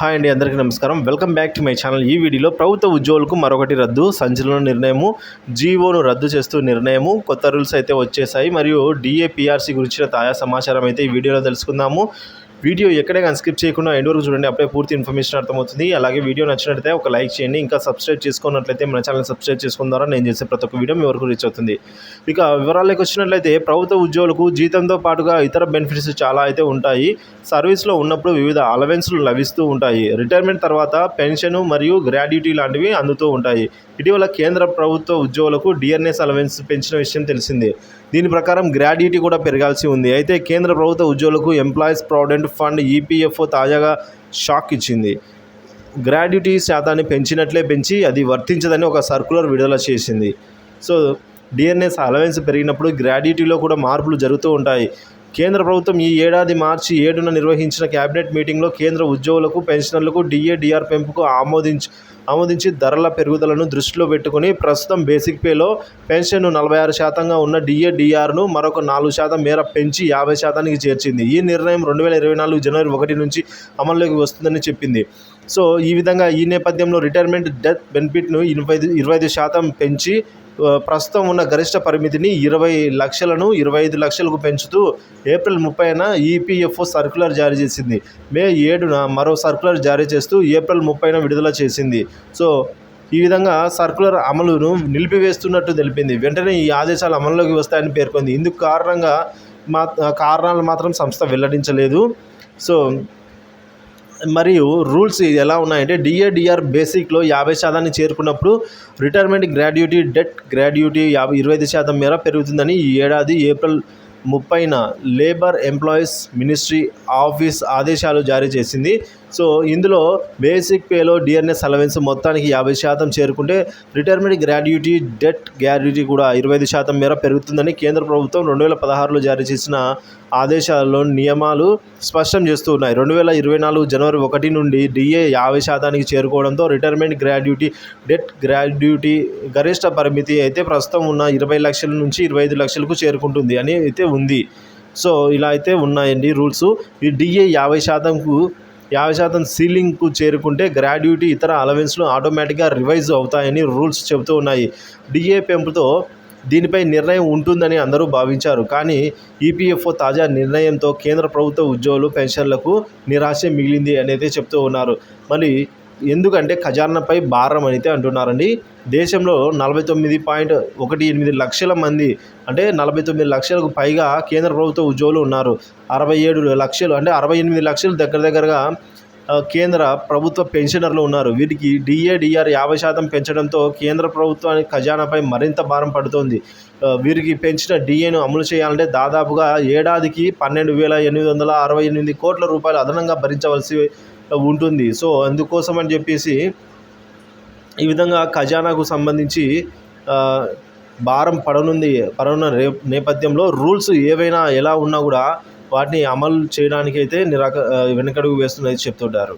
Hi అండి, అందరికీ నమస్కారం. Welcome back to my channel. ఈ వీడియోలో ప్రభుత్వ ఉద్యోగులకు మరొకటి రద్దు, సంచలన నిర్ణయము, జీవోను రద్దు చేస్తూ నిర్ణయము, కొత్త రూల్స్ అయితే వచ్చేసాయి. మరియు డిఏపిఆర్సీ గురించిన తాజా సమాచారం అయితే ఈ వీడియోలో తెలుసుకుందాము. వీడియో ఎక్కడే కానీ స్కిప్ చేయకుండా ఎండ్ వరకు చూడండి, అప్పుడే పూర్తి ఇన్ఫర్మేషన్ అర్థమవుతుంది. అలాగే వీడియో నచ్చినట్లయితే ఒక లైక్ చేయండి. ఇంకా సబ్స్క్రైబ్ చేసుకున్నట్లయితే మన ఛానల్ సబ్స్క్రైబ్ చేసుకున్న ద్వారా నేను చేసే ప్రతి ఒక్క వీడియో మీ వరకు రీచ్ అవుతుంది. ఇక వివరాల్లోకి వచ్చినట్లయితే ప్రభుత్వ ఉద్యోగులకు జీతంతో పాటుగా ఇతర బెనిఫిట్స్ చాలా అయితే ఉంటాయి. సర్వీస్లో ఉన్నప్పుడు వివిధ అలవెన్స్లు లభిస్తూ ఉంటాయి. రిటైర్మెంట్ తర్వాత పెన్షన్ మరియు గ్రాడ్యుటీ లాంటివి అందుతూ ఉంటాయి. ఇటీవల కేంద్ర ప్రభుత్వ ఉద్యోగులకు డిఆర్ఎస్ అలవెన్స్ పెంచిన విషయం తెలిసిందే. దీని ప్రకారం గ్రాడ్యుటీ కూడా పెరగాల్సి ఉంది. అయితే కేంద్ర ప్రభుత్వ ఉద్యోగులకు ఎంప్లాయీస్ ప్రావిడెంట్ ఫండ్ ఈపీఎఫ్ఓ తాజాగా షాక్ ఇచ్చింది. గ్రాడ్యుటీ శాతాన్ని పెంచినట్లే పెంచి అది వర్తించదని ఒక సర్క్యులర్ విడుదల చేసింది. సో డిఆర్ఎస్ అలవెన్స్ పెరిగినప్పుడు గ్రాడ్యుటీలో కూడా మార్పులు జరుగుతూ ఉంటాయి. కేంద్ర ప్రభుత్వం ఈ ఏడాది మార్చి 7న నిర్వహించిన కేబినెట్ మీటింగ్లో కేంద్ర ఉద్యోగులకు, పెన్షనర్లకు డిఆర్ పెంపుకు ఆమోదించి ధరల పెరుగుదలను దృష్టిలో పెట్టుకుని ప్రస్తుతం బేసిక్ పేలో పెన్షన్ 46% ఉన్న డిఆర్ను మరొక 4% మేర పెంచి 50%కి చేర్చింది. ఈ నిర్ణయం 2024 జనవరి 1 నుంచి అమల్లోకి వస్తుందని చెప్పింది. సో ఈ విధంగా ఈ నేపథ్యంలో రిటైర్మెంట్ డెత్ బెనిఫిట్ను 25% పెంచి ప్రస్తుతం ఉన్న గరిష్ట పరిమితిని 20 లక్షలను 25 లక్షలకు పెంచుతూ ఏప్రిల్ 30న ఈపీఎఫ్ఓ సర్క్యులర్ జారీ చేసింది. మే 7న మరో సర్క్యులర్ జారీ చేస్తూ ఏప్రిల్ 30న విడుదల చేసింది. సో ఈ విధంగా సర్క్యులర్ అమలును నిలిపివేస్తున్నట్టు తెలిపింది. వెంటనే ఈ ఆదేశాలు అమల్లోకి వస్తాయని పేర్కొంది. ఇందుకు కారణాలు మాత్రం సంస్థ వెల్లడించలేదు. సో మరియు రూల్స్ ఎలా ఉన్నాయంటే డిఆర్ బేసిక్లో 50% చేరుకున్నప్పుడు రిటైర్మెంట్ గ్రాడ్యుటీ, డెత్ గ్రాడ్యుటీ 25% మేర పెరుగుతుందని ఈ ఏడాది ఏప్రిల్ 30న లేబర్ ఎంప్లాయీస్ మినిస్ట్రీ ఆఫీస్ ఆదేశాలు జారీ చేసింది. సో ఇందులో బేసిక్ పేలో డిఆర్ఎస్ అలవెన్స్ మొత్తానికి 50% చేరుకుంటే రిటైర్మెంట్ గ్రాడ్యుటీ, డెత్ గ్రాడ్యుటీ కూడా 25% మేర పెరుగుతుందని కేంద్ర ప్రభుత్వం 2016లో జారీ చేసిన ఆదేశాల్లో నియమాలు స్పష్టం చేస్తూ ఉన్నాయి. 2024 జనవరి 1 నుండి డిఏ 50%కి చేరుకోవడంతో రిటైర్మెంట్ గ్రాడ్యుటీ, డెత్ గ్రాడ్యుటీ గరిష్ట పరిమితి అయితే ప్రస్తుతం ఉన్న 20 లక్షల నుంచి 25 లక్షలకు చేరుకుంటుంది అని అయితే ఉంది. సో ఇలా అయితే ఉన్నాయండి రూల్స్. ఈ డిఏ 50% సీలింగ్కు చేరుకుంటే గ్రాడ్యుటీ, ఇతర అలవెన్స్లు ఆటోమేటిక్గా రివైజ్ అవుతాయని రూల్స్ చెబుతూ ఉన్నాయి. డిఏ పెంపుతో దీనిపై నిర్ణయం ఉంటుందని అందరూ భావించారు. కానీ ఈపీఎఫ్ఓ తాజా నిర్ణయంతో కేంద్ర ప్రభుత్వ ఉద్యోగులు, పెన్షన్లకు నిరాశ మిగిలింది అనేది చెప్తూ ఉన్నారు. మరి ఎందుకంటే ఖజానాపై భారం అయితే అంటున్నారండి. దేశంలో 49.18 లక్షల మంది, అంటే 49 లక్షలకు పైగా కేంద్ర ప్రభుత్వ ఉద్యోగులు ఉన్నారు. 67 లక్షలు అంటే 68 లక్షలు దగ్గరగా కేంద్ర ప్రభుత్వ పెన్షనర్లు ఉన్నారు. వీరికి డిఆర్ 50% పెంచడంతో కేంద్ర ప్రభుత్వానికి ఖజానాపై మరింత భారం పడుతోంది. వీరికి పెంచిన డిఏను అమలు చేయాలంటే దాదాపుగా ఏడాదికి 12,868 కోట్ల రూపాయలు అదనంగా భరించవలసి ఉంటుంది. సో అందుకోసం అని చెప్పేసి ఈ విధంగా ఖజానాకు సంబంధించి భారం పడనున్న నేపథ్యంలో రూల్స్ ఏవైనా ఎలా ఉన్నా కూడా వాటిని అమలు చేయడానికైతే వెనకడుగు వేస్తున్నది చెప్తుంటారు.